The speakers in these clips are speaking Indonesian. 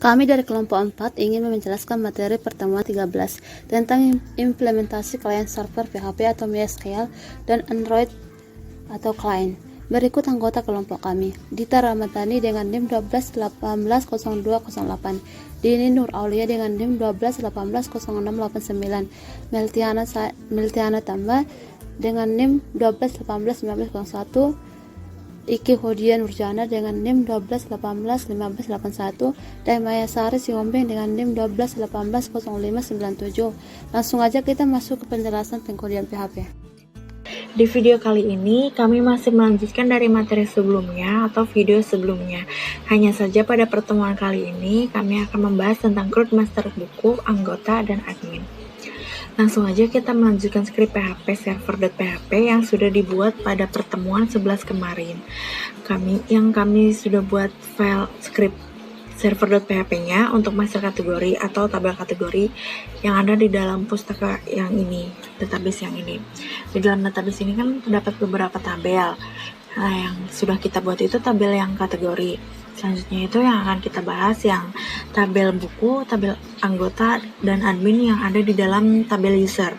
Kami dari kelompok 4 ingin menjelaskan materi pertemuan 13 tentang implementasi klien server PHP atau MySQL dan Android atau klien. Berikut anggota kelompok kami: Dita Ramadhani dengan NIM 12180208, Dini Nur Aulia dengan NIM 12180689, Meltiana Tamba dengan NIM 12181901, Iki Hodian Nurjana dengan NIM 12181581, dan Maya Sari Siombing dengan NIM 12180597. Langsung aja kita masuk ke penjelasan pengkodian PHP. Di video kali ini, kami masih melanjutkan dari materi sebelumnya atau video sebelumnya. Hanya saja pada pertemuan kali ini, kami akan membahas tentang root master buku, anggota, dan admin. Langsung aja kita melanjutkan skrip PHP server.php yang sudah dibuat pada pertemuan 11 kemarin. Kami sudah buat file skrip server.php-nya untuk master kategori atau tabel kategori yang ada di dalam pustaka yang ini, database yang ini. Di dalam database ini kan terdapat beberapa tabel. Nah, yang sudah kita buat itu tabel yang kategori. Selanjutnya itu yang akan kita bahas yang tabel buku, tabel anggota, dan admin yang ada di dalam tabel user.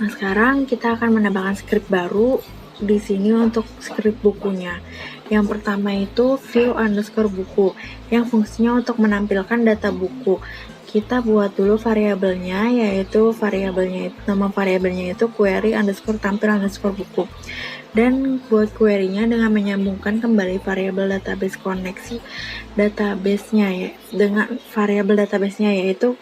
Nah, sekarang kita akan menambahkan skrip baru di sini untuk skrip bukunya. Yang pertama itu view_buku yang fungsinya untuk menampilkan data buku. Kita buat dulu variabelnya, yaitu nama variabelnya itu query_tampil_buku. Dan buat query-nya dengan menyambungkan kembali variabel database koneksi database-nya dengan variabel database-nya yaitu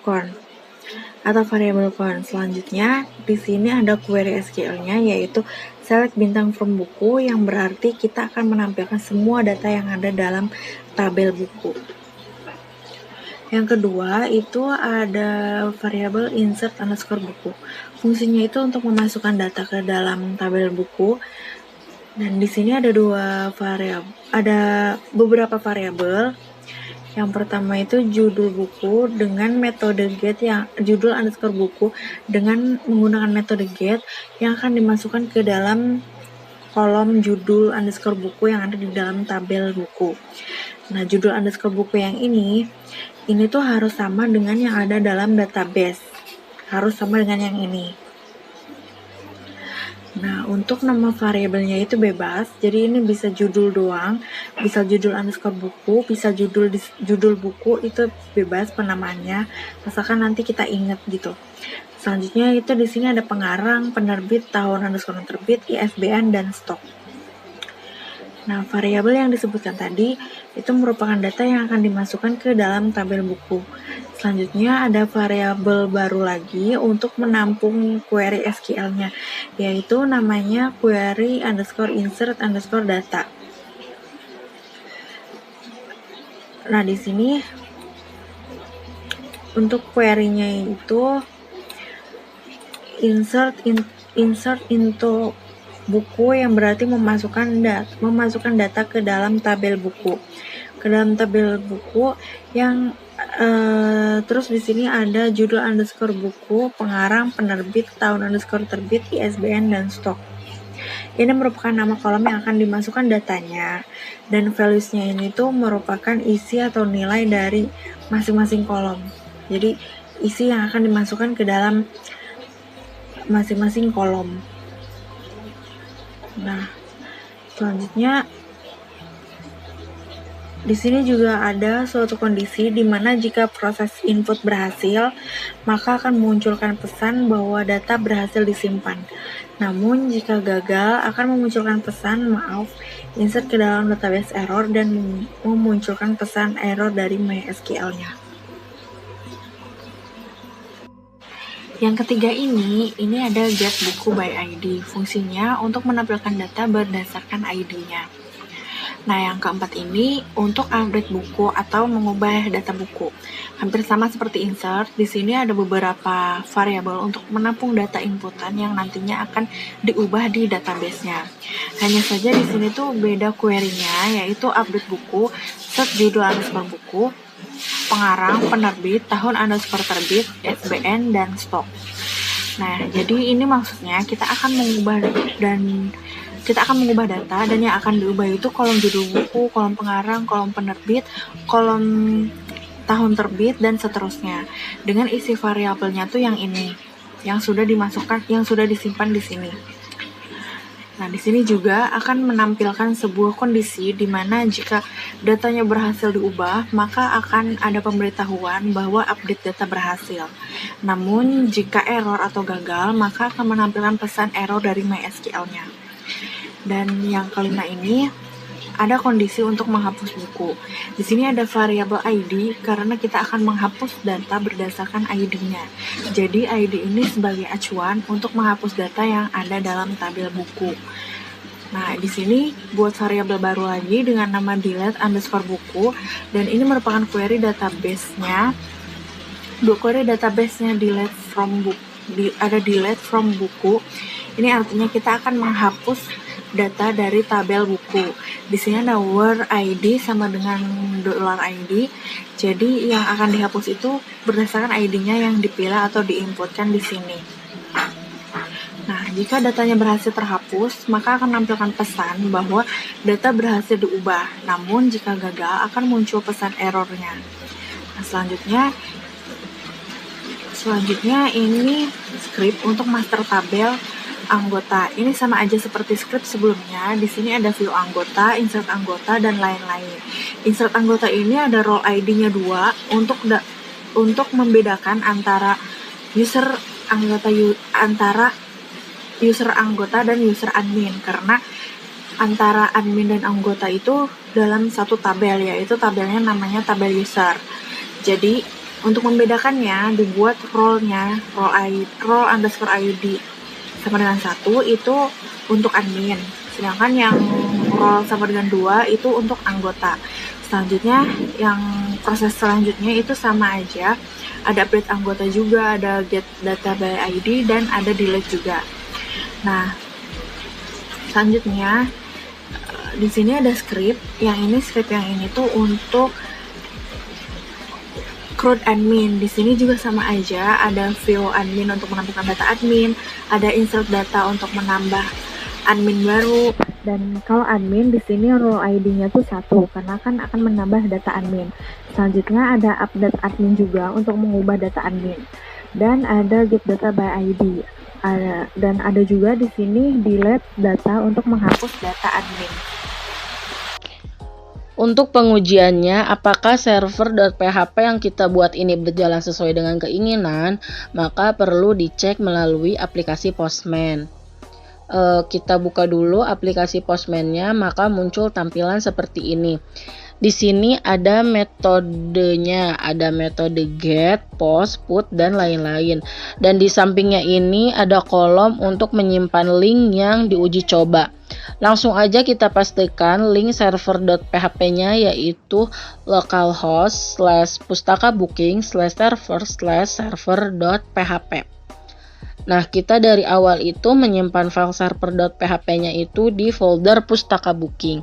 $con atau variabel con. Selanjutnya di sini ada query SQL-nya, yaitu select bintang from buku, yang berarti kita akan menampilkan semua data yang ada dalam tabel buku. Yang kedua itu ada variabel insert_buku. Fungsinya itu untuk memasukkan data ke dalam tabel buku. Dan di sini ada beberapa variabel. Yang pertama itu judul buku dengan metode get judul_buku dengan menggunakan metode get yang akan dimasukkan ke dalam kolom judul_buku yang ada di dalam tabel buku. Nah, judul_buku yang ini tuh harus sama dengan yang ada dalam database. Harus sama dengan yang ini. Nah, untuk nama variabelnya itu bebas. Jadi ini bisa judul doang, bisa judul_buku, bisa judul buku, itu bebas penamaannya. Asalkan nanti kita ingat gitu. Selanjutnya itu di sini ada pengarang, penerbit, tahun_terbit, ISBN, dan stok. Nah, variabel yang disebutkan tadi itu merupakan data yang akan dimasukkan ke dalam tabel buku. Selanjutnya ada variabel baru lagi untuk menampung query SQL-nya, yaitu namanya query_insert_data. Nah, di sini untuk query-nya itu insert into buku, yang berarti memasukkan data ke dalam tabel buku. Yang terus di sini ada judul_buku, pengarang, penerbit, tahun_terbit, ISBN, dan stok. Ini merupakan nama kolom yang akan dimasukkan datanya, dan values-nya ini tuh merupakan isi atau nilai dari masing-masing kolom. Jadi isi yang akan dimasukkan ke dalam masing-masing kolom. Nah, selanjutnya di sini juga ada suatu kondisi di mana jika proses input berhasil, maka akan memunculkan pesan bahwa data berhasil disimpan. Namun jika gagal, akan memunculkan pesan maaf, insert ke dalam database error, dan memunculkan pesan error dari MySQL-nya. Yang ketiga ini ada get buku by ID. Fungsinya untuk menampilkan data berdasarkan ID-nya. Nah, yang keempat ini untuk update buku atau mengubah data buku. Hampir sama seperti insert, di sini ada beberapa variabel untuk menampung data inputan yang nantinya akan diubah di database-nya. Hanya saja di sini tuh beda query-nya, yaitu update buku, search judul_buku, pengarang, penerbit, tahun_terbit, ISBN, dan stok. Nah, jadi ini maksudnya kita akan mengubah dan kita akan mengubah data, dan yang akan diubah itu kolom judul buku, kolom pengarang, kolom penerbit, kolom tahun terbit, dan seterusnya. Dengan isi variabelnya tuh yang ini, yang sudah dimasukkan, yang sudah disimpan di sini. Nah, di sini juga akan menampilkan sebuah kondisi di mana jika datanya berhasil diubah, maka akan ada pemberitahuan bahwa update data berhasil. Namun, jika error atau gagal, maka akan menampilkan pesan error dari MySQL-nya. Dan yang kelima ini, ada kondisi untuk menghapus buku. Di sini ada variabel ID karena kita akan menghapus data berdasarkan ID-nya. Jadi ID ini sebagai acuan untuk menghapus data yang ada dalam tabel buku. Nah, di sini buat variabel baru lagi dengan nama delete_buku, dan ini merupakan query database-nya. Query database-nya delete from buku. Ini artinya kita akan menghapus data dari tabel buku. Di sini ada where ID sama dengan $ID. Jadi yang akan dihapus itu berdasarkan ID-nya yang dipilih atau diinputkan di sini. Nah, jika datanya berhasil terhapus, maka akan menampilkan pesan bahwa data berhasil diubah. Namun jika gagal akan muncul pesan errornya. Nah, selanjutnya ini script untuk master tabel anggota. Ini sama aja seperti script sebelumnya. Di sini ada view anggota, insert anggota, dan lain-lain. Insert anggota ini ada role ID-nya 2 untuk membedakan antara user anggota dan user admin, karena antara admin dan anggota itu dalam satu tabel, yaitu tabelnya namanya tabel user. Jadi untuk membedakannya dibuat role_id sama dengan 1 itu untuk admin, sedangkan yang role sama dengan 2 itu untuk anggota. Selanjutnya, yang proses selanjutnya itu sama aja, ada update anggota juga, ada get data by ID, dan ada delete juga. Nah, selanjutnya di sini ada script yang ini tuh untuk CRUD admin. Di sini juga sama aja, ada view admin untuk menampilkan data admin, ada insert data untuk menambah admin baru, dan kalau admin di sini role ID-nya tuh 1 karena kan akan menambah data admin. Selanjutnya ada update admin juga untuk mengubah data admin, dan ada get data by ID. Dan ada juga di sini delete data untuk menghapus data admin. Untuk pengujiannya, apakah server.php yang kita buat ini berjalan sesuai dengan keinginan, maka perlu dicek melalui aplikasi Postman. Kita buka dulu aplikasi Postman-nya, maka muncul tampilan seperti ini. Di sini ada metodenya, ada metode get, post, put, dan lain-lain. Dan di sampingnya ini ada kolom untuk menyimpan link yang diuji coba. Langsung aja kita pastikan link server.php-nya yaitu localhost/pustakabooking/server/server.php. Nah, kita dari awal itu menyimpan file server.php-nya itu di folder pustaka booking.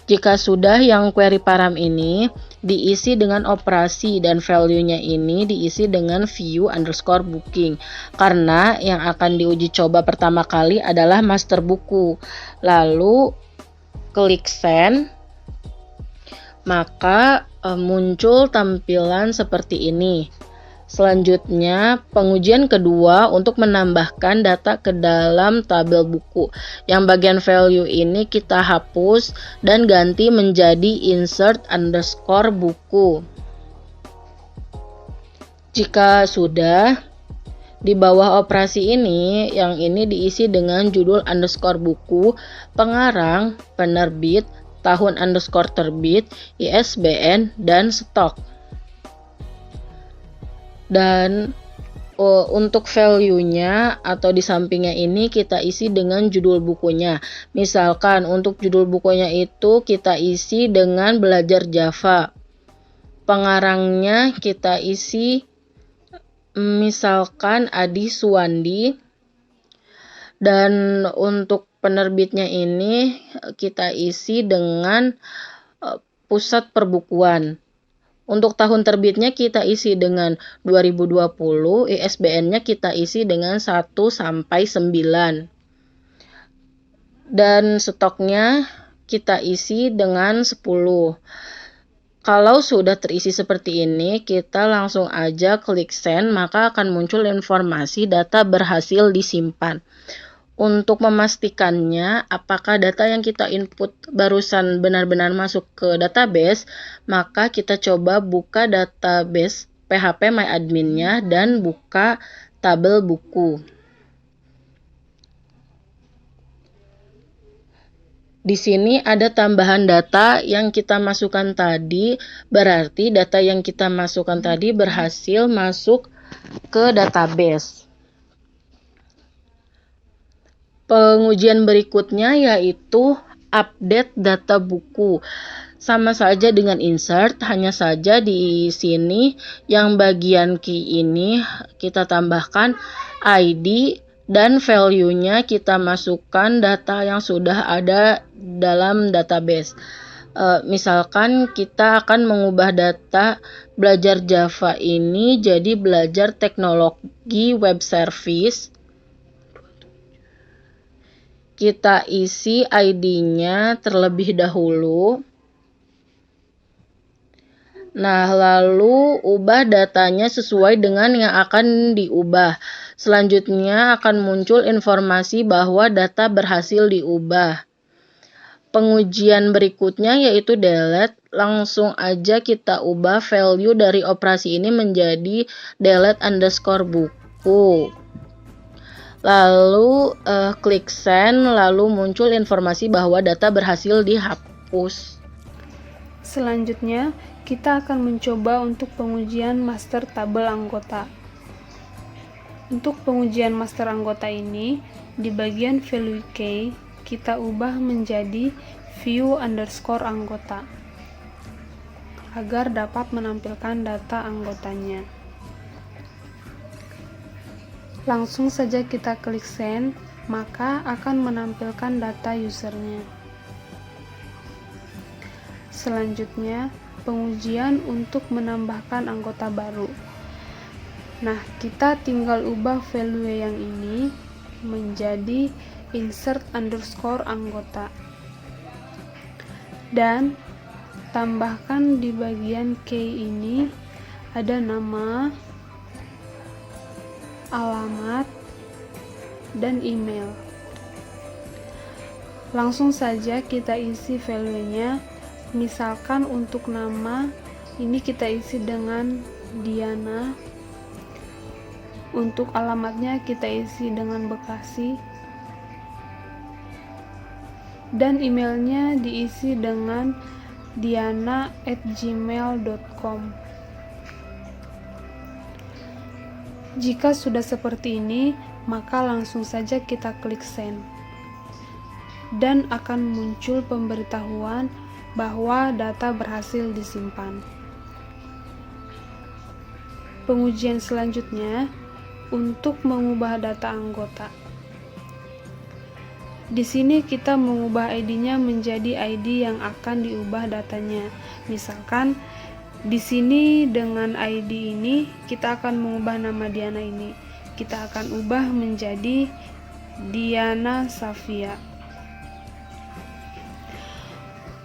Jika sudah, yang query param ini diisi dengan operasi dan value-nya ini diisi dengan view_booking. Karena yang akan diuji coba pertama kali adalah master buku. Lalu klik send, maka muncul tampilan seperti ini. Selanjutnya, pengujian kedua untuk menambahkan data ke dalam tabel buku. Yang bagian value ini kita hapus dan ganti menjadi insert_buku. Jika sudah, di bawah operasi ini, yang ini diisi dengan judul _buku, pengarang, penerbit, tahun _terbit, ISBN, dan stok. Dan untuk value-nya atau di sampingnya ini kita isi dengan judul bukunya. Misalkan untuk judul bukunya itu kita isi dengan belajar Java. Pengarangnya kita isi misalkan Adi Suwandi. Dan untuk penerbitnya ini kita isi dengan Pusat Perbukuan. Untuk tahun terbitnya kita isi dengan 2020, ISBN-nya kita isi dengan 1 sampai 9. dan stoknya kita isi dengan 10. Kalau sudah terisi seperti ini, kita langsung aja klik send, maka akan muncul informasi data berhasil disimpan. Untuk memastikannya apakah data yang kita input barusan benar-benar masuk ke database, maka kita coba buka database PHP MyAdmin-nya dan buka tabel buku. Di sini ada tambahan data yang kita masukkan tadi, berarti data yang kita masukkan tadi berhasil masuk ke database. Pengujian berikutnya yaitu update data buku. Sama saja dengan insert, hanya saja di sini yang bagian key ini kita tambahkan ID dan value-nya kita masukkan data yang sudah ada dalam database. Misalkan kita akan mengubah data belajar Java ini jadi belajar teknologi web service. Kita isi ID-nya terlebih dahulu. Nah, lalu ubah datanya sesuai dengan yang akan diubah. Selanjutnya akan muncul informasi bahwa data berhasil diubah. Pengujian berikutnya yaitu delete. Langsung aja kita ubah value dari operasi ini menjadi delete_buku. Lalu klik send, lalu muncul informasi bahwa data berhasil dihapus. Selanjutnya, kita akan mencoba untuk pengujian master tabel anggota. Untuk pengujian master anggota ini, di bagian value key, kita ubah menjadi view_anggota agar dapat menampilkan data anggotanya. Langsung saja kita klik send, maka akan menampilkan data usernya. Selanjutnya, pengujian untuk menambahkan anggota baru. Nah, kita tinggal ubah value yang ini menjadi insert_anggota dan tambahkan di bagian key ini ada nama, alamat, dan email. Langsung saja kita isi value-nya. Misalkan untuk nama ini kita isi dengan Diana. Untuk alamatnya kita isi dengan Bekasi. Dan emailnya diisi dengan diana@gmail.com. Jika sudah seperti ini, maka langsung saja kita klik send. Dan akan muncul pemberitahuan bahwa data berhasil disimpan. Pengujian selanjutnya untuk mengubah data anggota. Di sini kita mengubah ID-nya menjadi ID yang akan diubah datanya. Misalkan di sini dengan ID ini kita akan mengubah nama Diana ini. Kita akan ubah menjadi Diana Safia.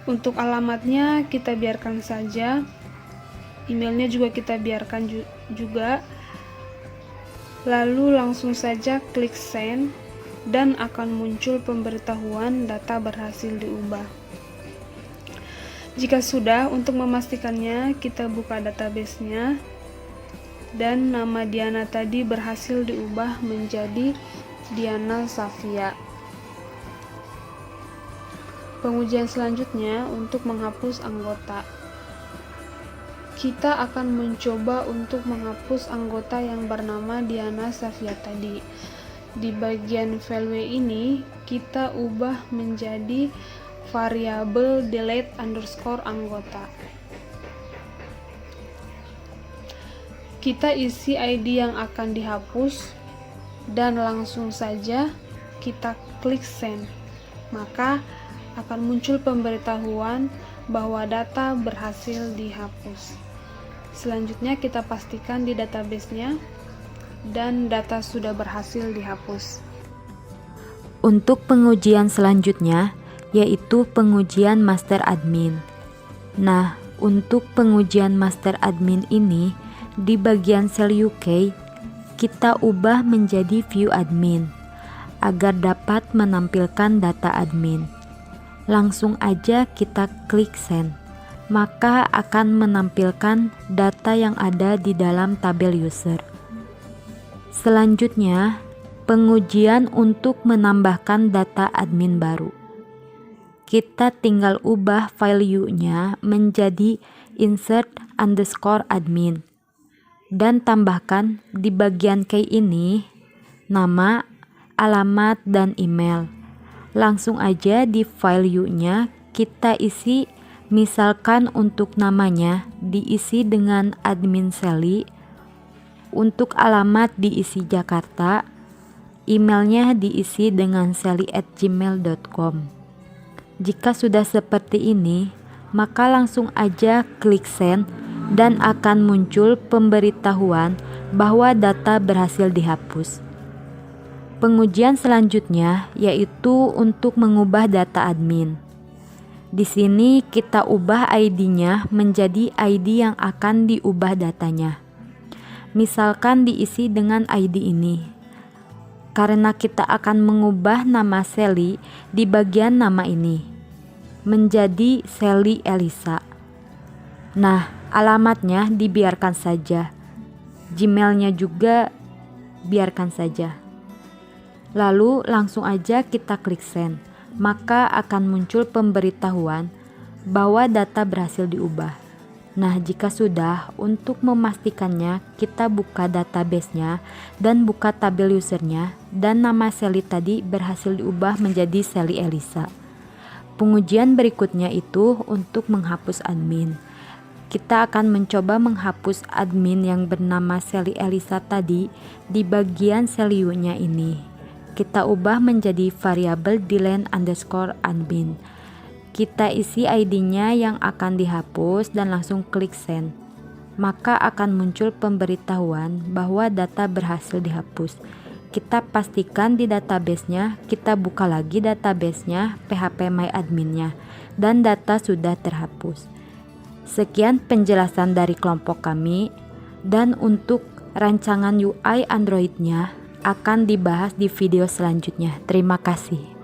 Untuk alamatnya kita biarkan saja. Emailnya juga kita biarkan juga. Lalu langsung saja klik send dan akan muncul pemberitahuan data berhasil diubah. Jika sudah, untuk memastikannya kita buka database-nya dan nama Diana tadi berhasil diubah menjadi Diana Safia. Pengujian selanjutnya untuk menghapus anggota. Kita akan mencoba untuk menghapus anggota yang bernama Diana Safia tadi. Di bagian value ini kita ubah menjadi variabel delete_anggota. Kita isi ID yang akan dihapus dan langsung saja kita klik send. Maka akan muncul pemberitahuan bahwa data berhasil dihapus. Selanjutnya kita pastikan di database-nya dan data sudah berhasil dihapus. Untuk pengujian selanjutnya, yaitu pengujian master admin. Nah, untuk pengujian master admin ini, di bagian sel UK, kita ubah menjadi view admin, agar dapat menampilkan data admin. Langsung aja kita klik send, maka akan menampilkan data yang ada di dalam tabel user. Selanjutnya, pengujian untuk menambahkan data admin baru. Kita tinggal ubah file U-nya menjadi insert_admin dan tambahkan di bagian key ini nama, alamat, dan email. Langsung aja di file U-nya kita isi, misalkan untuk namanya diisi dengan admin Sally, untuk alamat diisi Jakarta, emailnya diisi dengan sally@gmail.com. Jika sudah seperti ini, maka langsung aja klik send dan akan muncul pemberitahuan bahwa data berhasil dihapus. Pengujian selanjutnya yaitu untuk mengubah data admin. Di sini kita ubah ID-nya menjadi ID yang akan diubah datanya. Misalkan diisi dengan ID ini. Karena kita akan mengubah nama Sally di bagian nama ini menjadi Sally Elisa. Nah, alamatnya dibiarkan saja. Gmailnya juga biarkan saja. Lalu langsung aja kita klik send, maka akan muncul pemberitahuan bahwa data berhasil diubah. Nah, jika sudah, untuk memastikannya kita buka database-nya dan buka tabel usernya, dan nama Sally tadi berhasil diubah menjadi Sally Elisa. Pengujian berikutnya itu untuk menghapus admin. Kita akan mencoba menghapus admin yang bernama Sally Elisa tadi di bagian sel U-nya ini. Kita ubah menjadi variabel delete_admin. Kita isi ID-nya yang akan dihapus dan langsung klik send. Maka akan muncul pemberitahuan bahwa data berhasil dihapus. Kita pastikan di database-nya, kita buka lagi database-nya, phpMyAdmin-nya, dan data sudah terhapus. Sekian penjelasan dari kelompok kami, dan untuk rancangan UI Android-nya akan dibahas di video selanjutnya. Terima kasih.